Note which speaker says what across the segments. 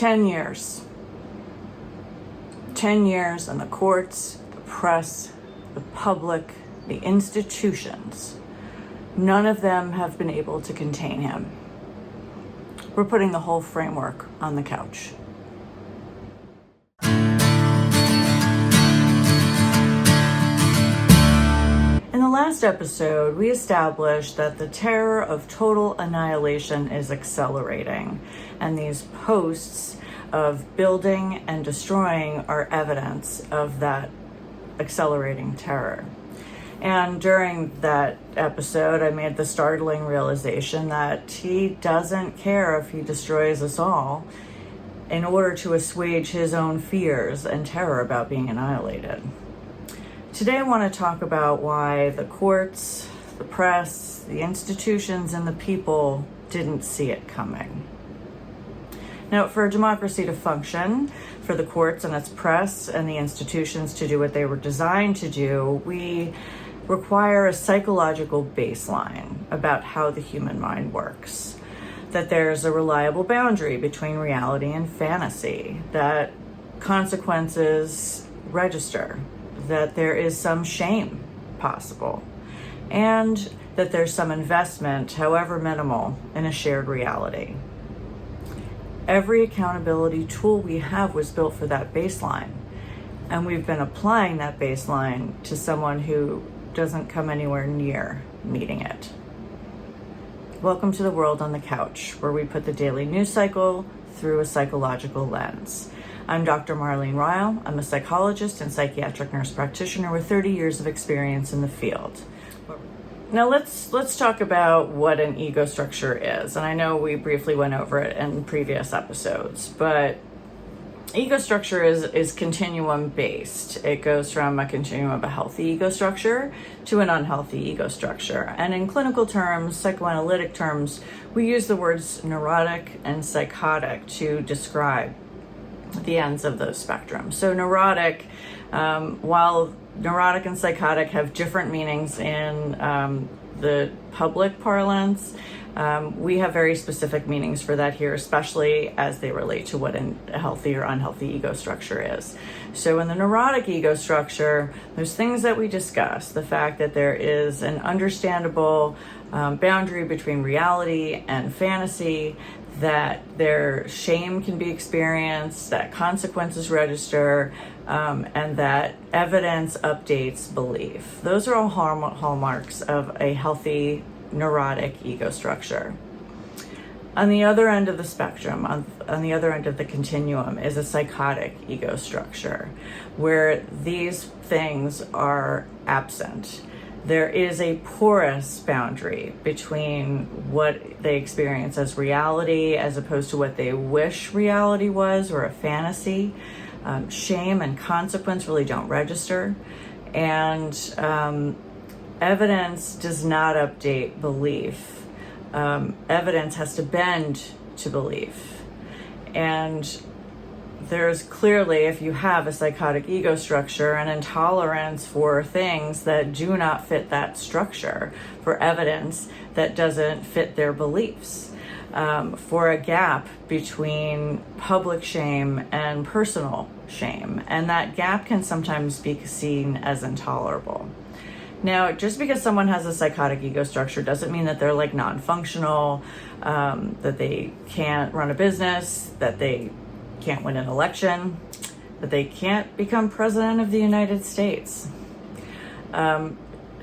Speaker 1: 10 years. 10 years, and the courts, the press, the public, the institutions, none of them have been able to contain him. We're putting the whole framework on the couch. In the last episode, we established that the terror of total annihilation is accelerating, and these posts of building and destroying are evidence of that accelerating terror. And during that episode, I made the startling realization that he doesn't care if he destroys us all in order to assuage his own fears and terror about being annihilated. Today, I want to talk about why the courts, the press, the institutions, and the people didn't see it coming. Now, for a democracy to function, for the courts and its press and the institutions to do what they were designed to do, we require a psychological baseline about how the human mind works. That there's a reliable boundary between reality and fantasy, that consequences register, that there is some shame possible, and that there's some investment, however minimal, in a shared reality. Every accountability tool we have was built for that baseline, and we've been applying that baseline to someone who doesn't come anywhere near meeting it. Welcome to the World on the Couch, where we put the daily news cycle through a psychological lens. I'm Dr. Marlene Ryle. I'm a psychologist and psychiatric nurse practitioner with 30 years of experience in the field. Now let's talk about what an ego structure is. And I know we briefly went over it in previous episodes, but ego structure is continuum based. It goes from a continuum of a healthy ego structure to an unhealthy ego structure. And in clinical terms, psychoanalytic terms, we use the words neurotic and psychotic to describe the ends of those spectrums. So neurotic, while neurotic and psychotic have different meanings in the public parlance, we have very specific meanings for that here, especially as they relate to what a healthy or unhealthy ego structure is. So in the neurotic ego structure, there's things that we discuss, the fact that there is an understandable boundary between reality and fantasy, that their shame can be experienced, that consequences register, and that evidence updates belief. Those are all hallmarks of a healthy neurotic ego structure. On the other end of the spectrum, on the other end of the continuum, is a psychotic ego structure, where these things are absent. There is a porous boundary between what they experience as reality as opposed to what they wish reality was or a fantasy. Shame and consequence really don't register. And evidence does not update belief. Evidence has to bend to belief. And there's clearly, if you have a psychotic ego structure, an intolerance for things that do not fit that structure, for evidence that doesn't fit their beliefs, for a gap between public shame and personal shame. And that gap can sometimes be seen as intolerable. Now, just because someone has a psychotic ego structure doesn't mean that they're like non-functional, that they can't run a business, that they can't win an election, that they can't become president of the United States.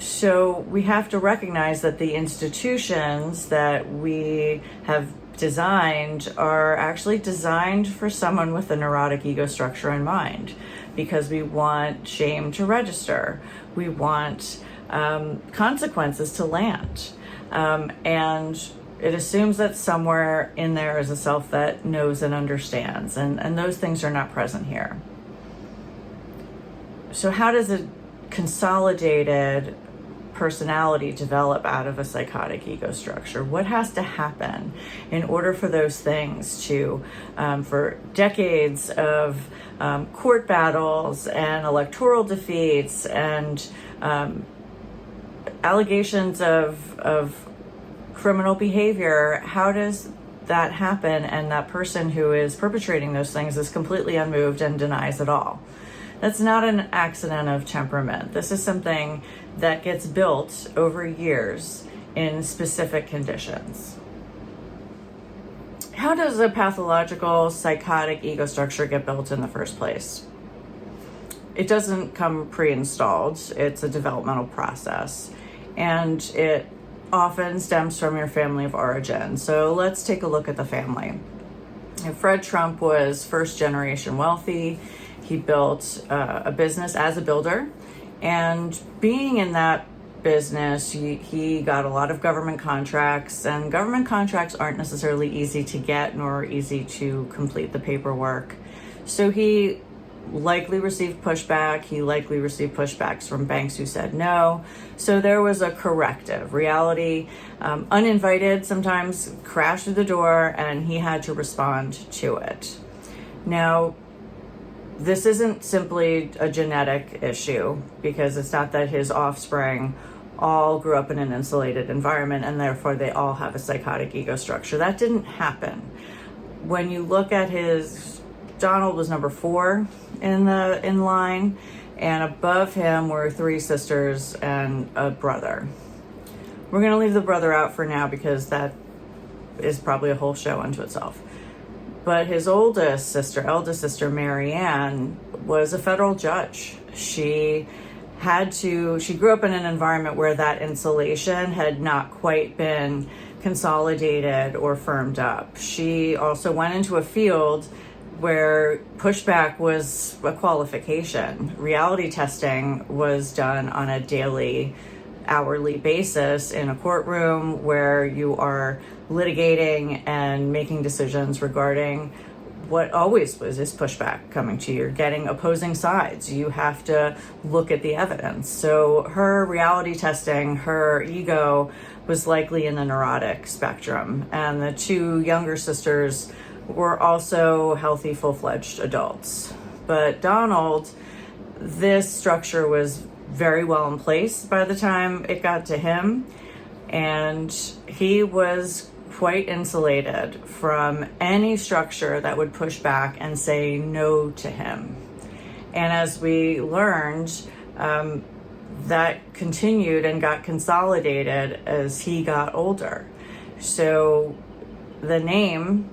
Speaker 1: So we have to recognize that the institutions that we have designed are actually designed for someone with a neurotic ego structure in mind, because we want shame to register. We want consequences to land. And it assumes that somewhere in there is a self that knows and understands, and those things are not present here. So how does a consolidated personality develop out of a psychotic ego structure? What has to happen in order for those things to, for decades of court battles and electoral defeats and allegations of criminal behavior, how does that happen, and that person who is perpetrating those things is completely unmoved and denies it all. That's not an accident of temperament. This is something that gets built over years in specific conditions. How does a pathological psychotic ego structure get built in the first place? It doesn't come pre-installed. It's a developmental process, and it often stems from your family of origin. So let's take a look at the family. Fred Trump was first generation wealthy. He built a business as a builder, and being in that business, he got a lot of government contracts, and government contracts aren't necessarily easy to get nor easy to complete the paperwork. So he likely received pushback. He likely received pushbacks from banks who said no. So there was a corrective. Reality, uninvited, sometimes crashed through the door, and he had to respond to it. Now, this isn't simply a genetic issue, because it's not that his offspring all grew up in an insulated environment and therefore they all have a psychotic ego structure. That didn't happen. When you look at Donald was number 4 in line, and above him were 3 sisters and a brother. We're going to leave the brother out for now because that is probably a whole show unto itself. But his eldest sister, Mary Ann, was a federal judge. She grew up in an environment where that insulation had not quite been consolidated or firmed up. She also went into a field where pushback was a qualification. Reality testing was done on a daily, hourly basis in a courtroom where you are litigating and making decisions regarding what always is pushback coming to you. You're getting opposing sides. You have to look at the evidence. So her reality testing, her ego was likely in the neurotic spectrum. And the 2 younger sisters were also healthy, full-fledged adults. But Donald, this structure was very well in place by the time it got to him. And he was quite insulated from any structure that would push back and say no to him. And as we learned, that continued and got consolidated as he got older. So the name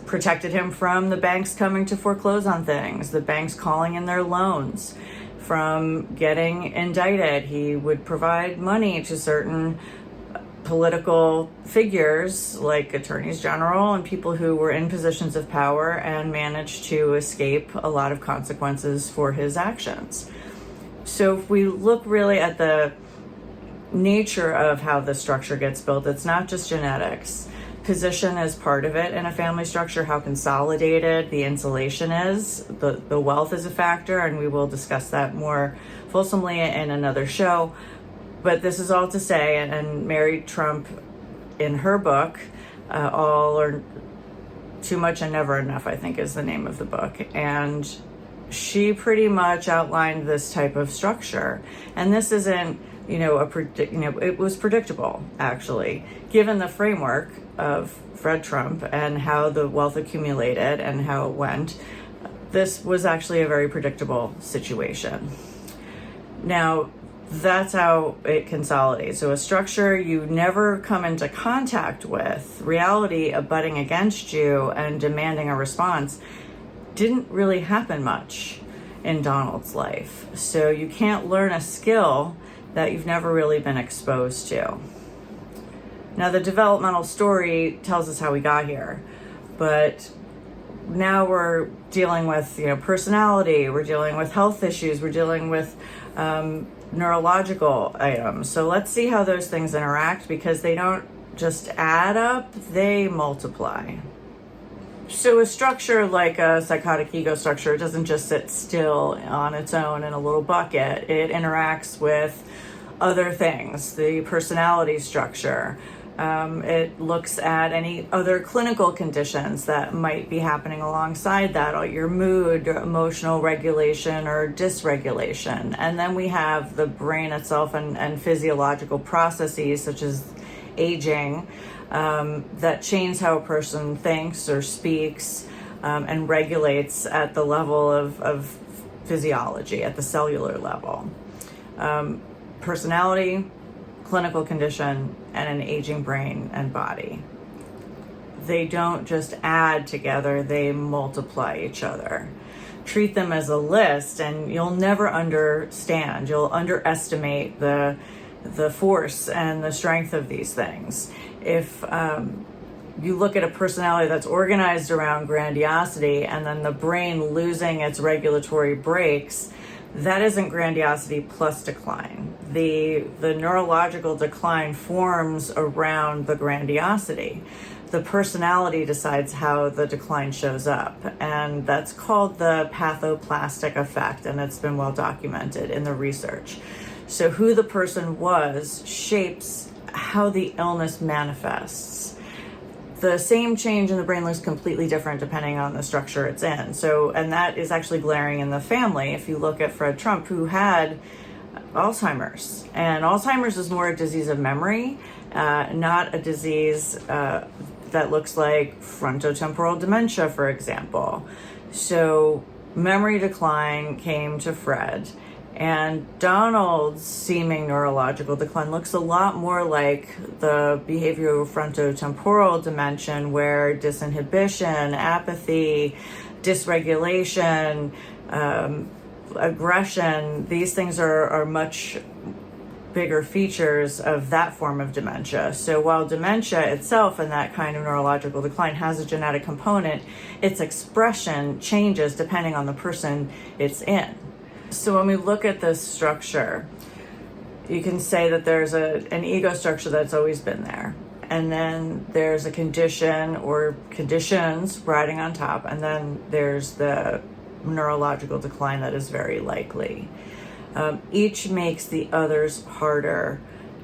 Speaker 1: protected him from the banks coming to foreclose on things, the banks calling in their loans, from getting indicted. He would provide money to certain political figures like attorneys general and people who were in positions of power and managed to escape a lot of consequences for his actions. So if we look really at the nature of how the structure gets built, it's not just genetics. Position is part of it in a family structure, how consolidated the insulation is. The wealth is a factor, and we will discuss that more fulsomely in another show. But this is all to say, and Mary Trump, in her book, All or Too Much and Never Enough, I think is the name of the book. And she pretty much outlined this type of structure. And this isn't, it was predictable, actually, given the framework of Fred Trump and how the wealth accumulated and how it went. This was actually a very predictable situation. Now, that's how it consolidates. So a structure you never come into contact with, reality abutting against you and demanding a response, didn't really happen much in Donald's life. So you can't learn a skill that you've never really been exposed to. Now, the developmental story tells us how we got here, but now we're dealing with, personality, we're dealing with health issues, we're dealing with neurological items. So let's see how those things interact, because they don't just add up, they multiply. So a structure like a psychotic ego structure doesn't just sit still on its own in a little bucket. It interacts with other things, the personality structure. It looks at any other clinical conditions that might be happening alongside that, or your mood, or emotional regulation or dysregulation. And then we have the brain itself and physiological processes such as aging that change how a person thinks or speaks, and regulates at the level of physiology, at the cellular level. Personality, clinical condition, and an aging brain and body. They don't just add together, they multiply each other. Treat them as a list and you'll never understand. You'll underestimate the force and the strength of these things. If you look at a personality that's organized around grandiosity and then the brain losing its regulatory brakes, that isn't grandiosity plus decline. The neurological decline forms around the grandiosity. The personality decides how the decline shows up, and that's called the pathoplastic effect, and it's been well documented in the research. So who the person was shapes how the illness manifests. The same change in the brain looks completely different depending on the structure it's in. So, and that is actually glaring in the family. If you look at Fred Trump, who had Alzheimer's, and Alzheimer's is more a disease of memory, not a disease that looks like frontotemporal dementia, for example. So memory decline came to Fred, and Donald's seeming neurological decline looks a lot more like the behavioral frontotemporal dimension, where disinhibition, apathy, dysregulation, aggression, these things are much bigger features of that form of dementia. So while dementia itself and that kind of neurological decline has a genetic component, its expression changes depending on the person it's in. So when we look at this structure, you can say that there's an ego structure that's always been there. And then there's a condition or conditions riding on top. And then there's the neurological decline that is very likely. Each makes the others harder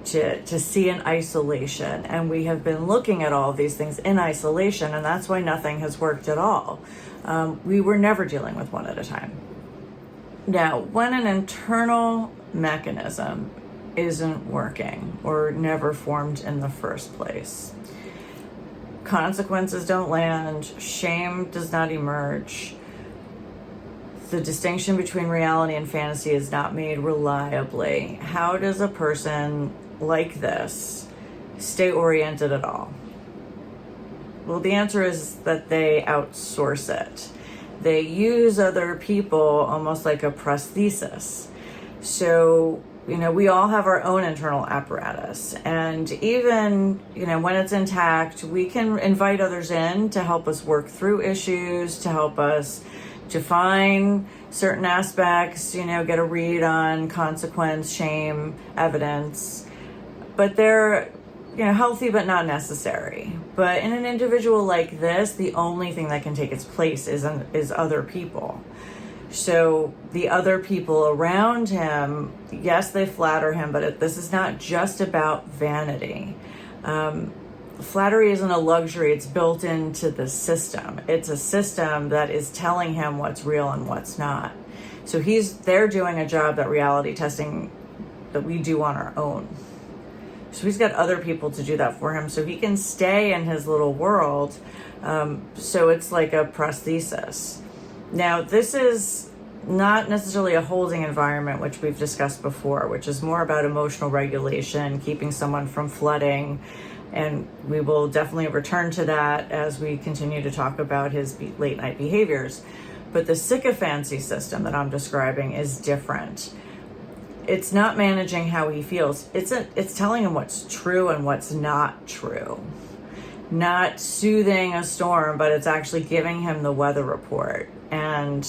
Speaker 1: to see in isolation. And we have been looking at all of these things in isolation, and that's why nothing has worked at all. We were never dealing with one at a time. Now, when an internal mechanism isn't working or never formed in the first place, consequences don't land, shame does not emerge, the distinction between reality and fantasy is not made reliably, how does a person like this stay oriented at all? Well, the answer is that they outsource it. They use other people almost like a prosthesis. So, we all have our own internal apparatus. And even, when it's intact, we can invite others in to help us work through issues, to help us define certain aspects, get a read on consequence, shame, evidence. But they're, healthy but not necessary. But in an individual like this, the only thing that can take its place is other people. So the other people around him, yes, they flatter him, but this is not just about vanity. Flattery isn't a luxury, it's built into the system. It's a system that is telling him what's real and what's not. So they're doing a job that reality testing that we do on our own. So he's got other people to do that for him so he can stay in his little world. So it's like a prosthesis. Now, this is not necessarily a holding environment, which we've discussed before, which is more about emotional regulation, keeping someone from flooding. And we will definitely return to that as we continue to talk about his late night behaviors. But the sycophancy system that I'm describing is different. It's not managing how he feels. It's telling him what's true and what's not true. Not soothing a storm, but it's actually giving him the weather report. And,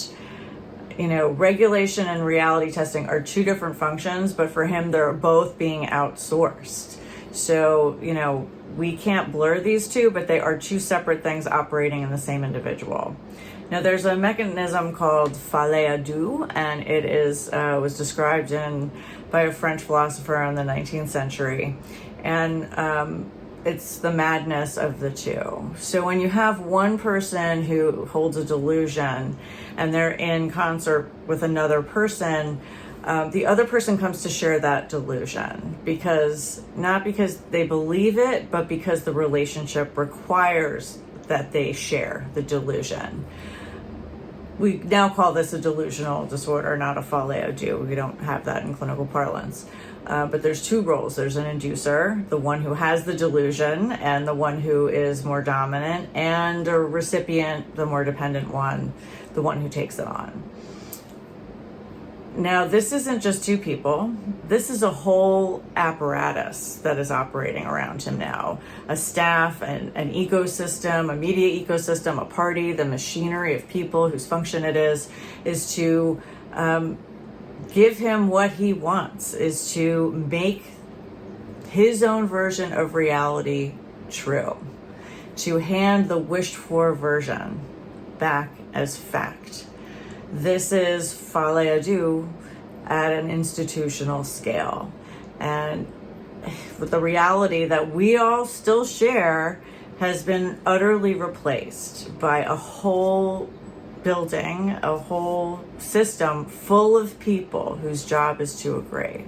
Speaker 1: regulation and reality testing are two different functions, but for him, they're both being outsourced. So, we can't blur these two, but they are two separate things operating in the same individual. Now, there's a mechanism called fallait-à-deux, and it was described by a French philosopher in the 19th century. And it's the madness of the two. So when you have one person who holds a delusion and they're in concert with another person, The other person comes to share that delusion not because they believe it, but because the relationship requires that they share the delusion. We now call this a delusional disorder, not a folie à deux. We don't have that in clinical parlance. But there's two roles. There's an inducer, the one who has the delusion, and the one who is more dominant, and a recipient, the more dependent one, the one who takes it on. Now, this isn't just two people. This is a whole apparatus that is operating around him now. A staff, an ecosystem, a media ecosystem, a party, the machinery of people whose function it is to give him what he wants, is to make his own version of reality true, to hand the wished for version back as fact. This is folie à deux at an institutional scale. And the reality that we all still share has been utterly replaced by a whole building, a whole system full of people whose job is to agree.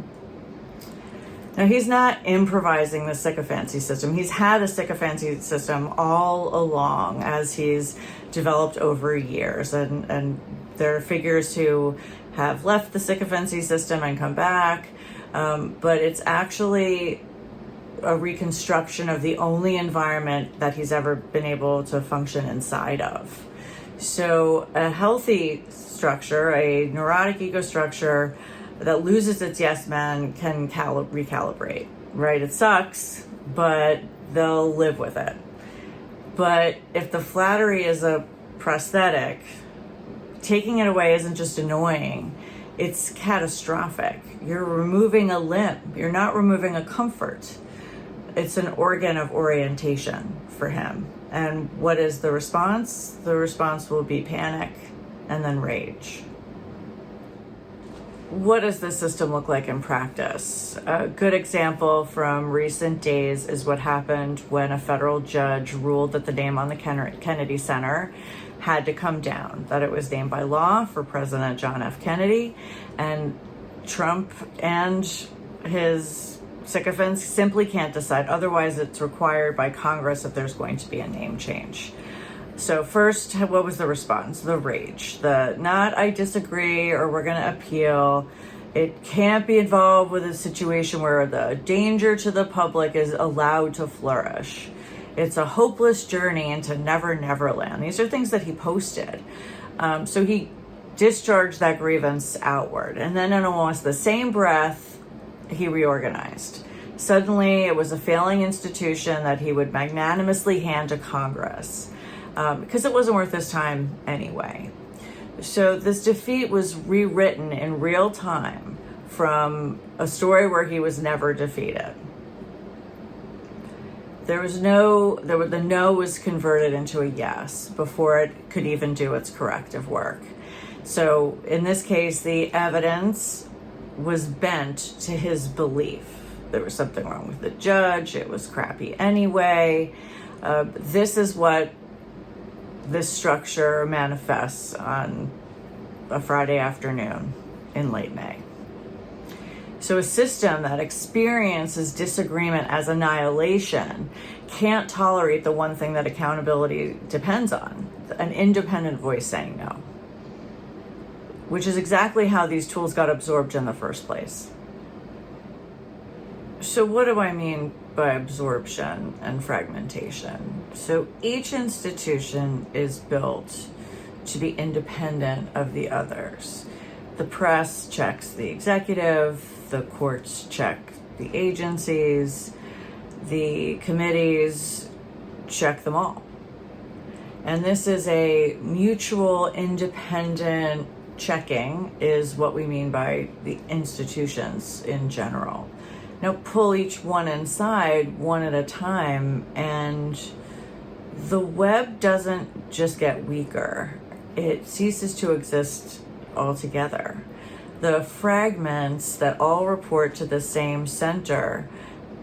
Speaker 1: Now, he's not improvising the sycophancy system. He's had a sycophancy system all along as he's developed over years. And there are figures who have left the sycophancy system and come back. But it's actually a reconstruction of the only environment that he's ever been able to function inside of. So a healthy structure, a neurotic ego structure that loses its yes men can recalibrate, right? It sucks, but they'll live with it. But if the flattery is a prosthetic, taking it away isn't just annoying, it's catastrophic. You're removing a limb. You're not removing a comfort. It's an organ of orientation for him. And what is the response? The response will be panic and then rage. What does this system look like in practice? A good example from recent days is what happened when a federal judge ruled that the name on the Kennedy Center had to come down, that it was named by law for President John F. Kennedy, and Trump and his sycophants simply can't decide. Otherwise, it's required by Congress if there's going to be a name change. So first, what was the response? The rage. The not I disagree or we're going to appeal. It can't be involved with a situation where the danger to the public is allowed to flourish. It's a hopeless journey into Never Never Land. These are things that he posted. So he discharged that grievance outward. And then in almost the same breath, he reorganized. Suddenly, it was a failing institution that he would magnanimously hand to Congress because it wasn't worth his time anyway. So this defeat was rewritten in real time from a story where he was never defeated. The no was converted into a yes before it could even do its corrective work. So in this case, the evidence was bent to his belief. There was something wrong with the judge. It was crappy anyway. This is what this structure manifests on a Friday afternoon in late May. So a system that experiences disagreement as annihilation can't tolerate the one thing that accountability depends on, an independent voice saying no, which is exactly how these tools got absorbed in the first place. So what do I mean by absorption and fragmentation? So each institution is built to be independent of the others. The press checks the executive, the courts check the agencies, the committees check them all. And this is a mutual independent checking is what we mean by the institutions in general. Now pull each one inside one at a time, and the web doesn't just get weaker, it ceases to exist altogether. The fragments that all report to the same center,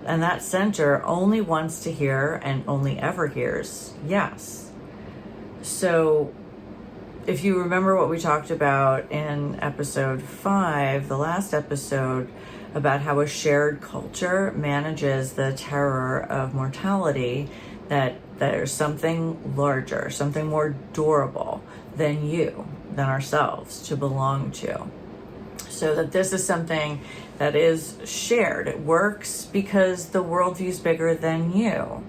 Speaker 1: and that center only wants to hear and only ever hears yes. So if you remember what we talked about in episode 5, the last episode, about how a shared culture manages the terror of mortality, that there's something larger, something more durable than you, than ourselves, to belong to. So that this is something that is shared. It works because the worldview is bigger than you,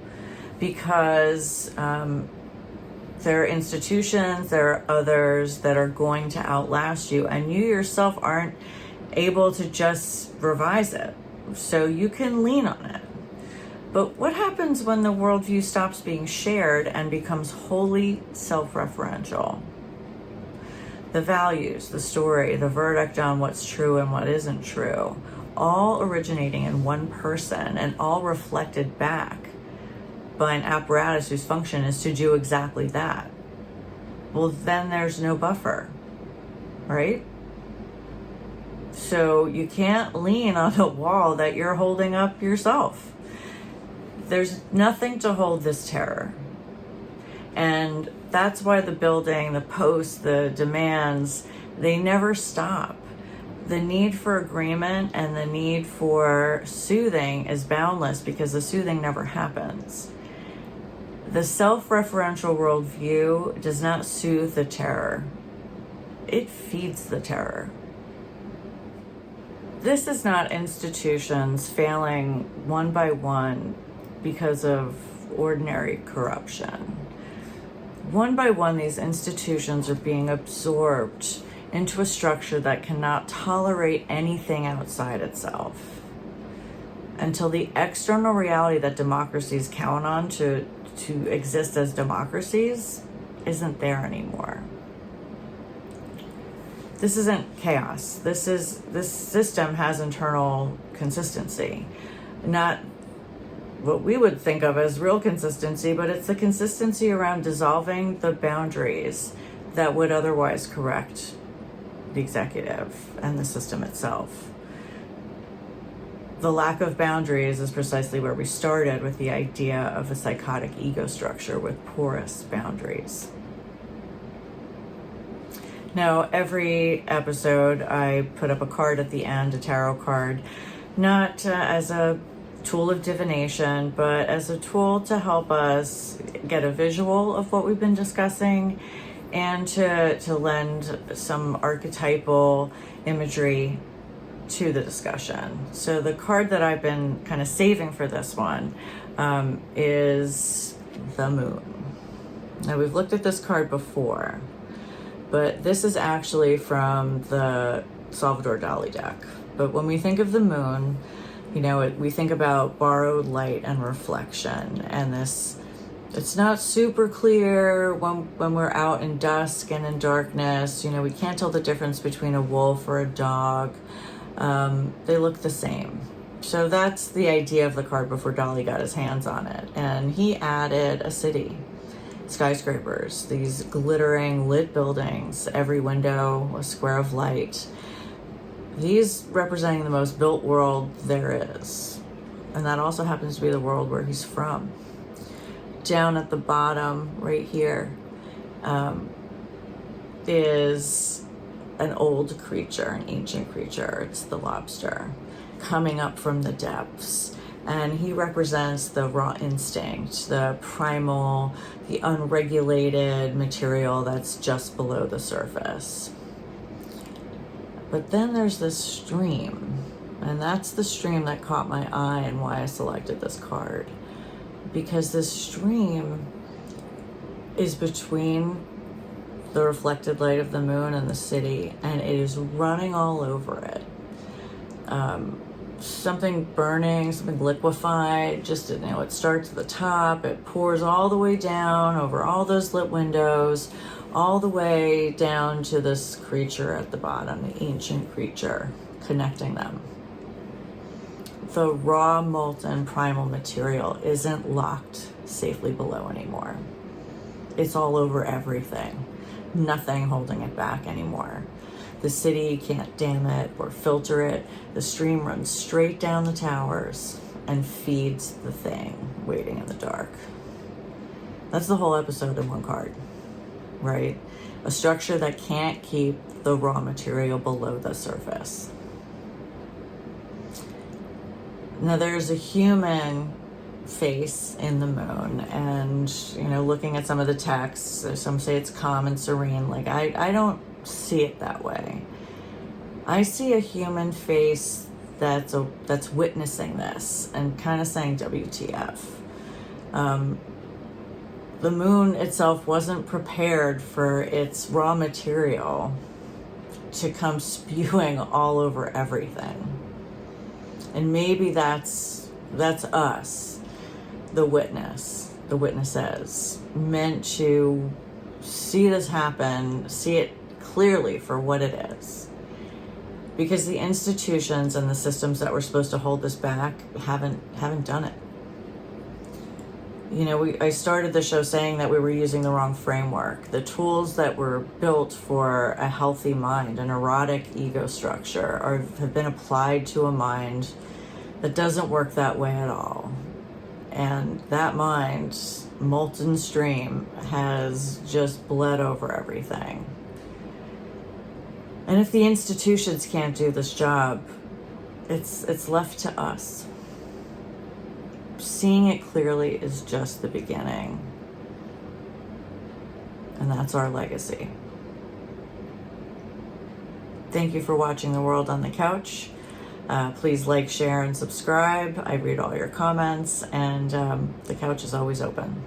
Speaker 1: because there are institutions, there are others that are going to outlast you, and you yourself aren't able to just revise it. So you can lean on it. But what happens when the worldview stops being shared and becomes wholly self-referential? The values, the story, the verdict on what's true and what isn't true, all originating in one person and all reflected back by an apparatus whose function is to do exactly that. Well, then there's no buffer, right? So you can't lean on a wall that you're holding up yourself. There's nothing to hold this terror. And that's why the building, the posts, the demands, they never stop. The need for agreement and the need for soothing is boundless because the soothing never happens. The self-referential worldview does not soothe the terror. It feeds the terror. This is not institutions failing one by one because of ordinary corruption. One by one, these institutions are being absorbed into a structure that cannot tolerate anything outside itself, until the external reality that democracies count on to exist as democracies isn't there anymore. This isn't chaos. This system has internal consistency, not what we would think of as real consistency, but it's the consistency around dissolving the boundaries that would otherwise correct the executive and the system itself. The lack of boundaries is precisely where we started with the idea of a psychotic ego structure with porous boundaries. Now, every episode I put up a card at the end, a tarot card, not as a tool of divination, but as a tool to help us get a visual of what we've been discussing and to lend some archetypal imagery to the discussion. So the card that I've been kind of saving for this one is the Moon. Now, we've looked at this card before, but this is actually from the Salvador Dali deck. But when we think of the moon, we think about borrowed light and reflection, and this, it's not super clear when we're out in dusk and in darkness. We can't tell the difference between a wolf or a dog. They look the same. So that's the idea of the card before Dali got his hands on it. And he added a city, skyscrapers, these glittering lit buildings, every window a square of light. These representing the most built world there is. And that also happens to be the world where he's from. Down at the bottom, right here, is an old creature, an ancient creature. It's the lobster coming up from the depths. And he represents the raw instinct, the primal, the unregulated material that's just below the surface. But then there's this stream, and that's the stream that caught my eye and why I selected this card. Because this stream is between the reflected light of the moon and the city, and it is running all over it. Something burning, something liquefied, just, it starts at the top, it pours all the way down over all those lit windows, all the way down to this creature at the bottom, the ancient creature, connecting them. The raw, molten, primal material isn't locked safely below anymore. It's all over everything. Nothing holding it back anymore. The city can't dam it or filter it. The stream runs straight down the towers and feeds the thing waiting in the dark. That's the whole episode in one card, right? a structure that can't keep the raw material below the surface. Now, there's a human face in the moon, and looking at some of the texts, some say it's calm and serene. Like, I don't see it that way. I see a human face that's witnessing this and kind of saying WTF. The moon itself wasn't prepared for its raw material to come spewing all over everything. And maybe that's us, the witnesses, meant to see this happen, see it clearly for what it is. Because the institutions and the systems that were supposed to hold this back haven't done it. I started the show saying that we were using the wrong framework. The tools that were built for a healthy mind, an erotic ego structure, have been applied to a mind that doesn't work that way at all. And that mind, molten stream, has just bled over everything. And if the institutions can't do this job, it's left to us. Seeing it clearly is just the beginning. And that's our legacy. Thank you for watching The World on the Couch. Please like, share, and subscribe. I read all your comments, and the couch is always open.